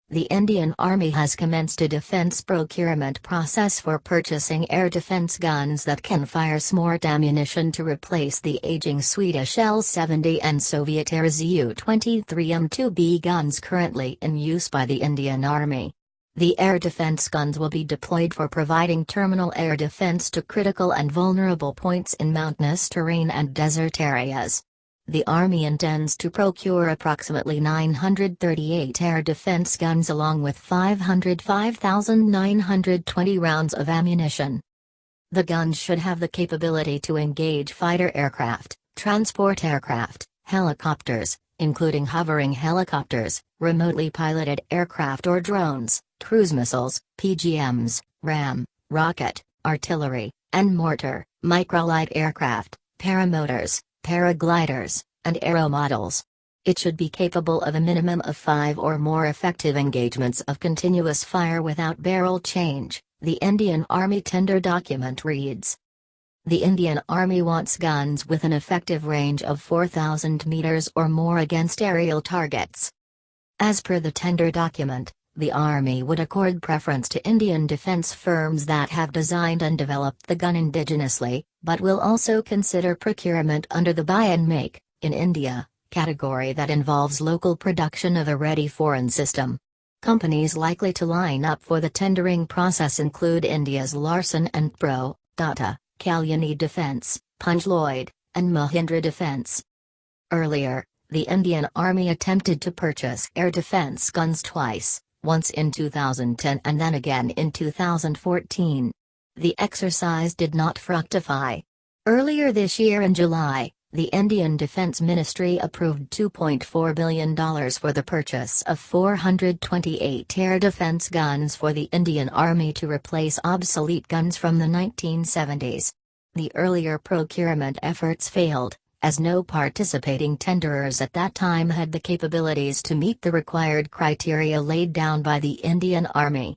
The Indian Army has commenced a defense procurement process for purchasing air defense guns that can fire smart ammunition to replace the aging Swedish L-70 and Soviet-era Zu-23 M2B guns currently in use by the Indian Army. The air defense guns will be deployed for providing terminal air defense to critical and vulnerable points in mountainous terrain and desert areas. The Army intends to procure approximately 938 air defense guns along with 505,920 rounds of ammunition. The guns should have the capability to engage fighter aircraft, transport aircraft, helicopters, including hovering helicopters, remotely piloted aircraft or drones, cruise missiles, PGMs, ram, rocket, artillery, and mortar, microlight aircraft, paramotors, paragliders, and aero-models. It should be capable of a minimum of 5 or more effective engagements of continuous fire without barrel change, the Indian Army tender document reads. The Indian Army wants guns with an effective range of 4,000 meters or more against aerial targets. As per the tender document, the Army would accord preference to Indian defense firms that have designed and developed the gun indigenously, but will also consider procurement under the buy and make, in India, category that involves local production of a ready foreign system. Companies likely to line up for the tendering process include India's Larsen & Toubro, Tata, Kalyani Defence, Punj Lloyd, and Mahindra Defence. Earlier, the Indian Army attempted to purchase air defense guns twice, once in 2010 and then again in 2014. The exercise did not fructify. Earlier this year in July, the Indian Defence Ministry approved $2.4 billion for the purchase of 428 air defence guns for the Indian Army to replace obsolete guns from the 1970s. The earlier procurement efforts failed, as no participating tenderers at that time had the capabilities to meet the required criteria laid down by the Indian Army.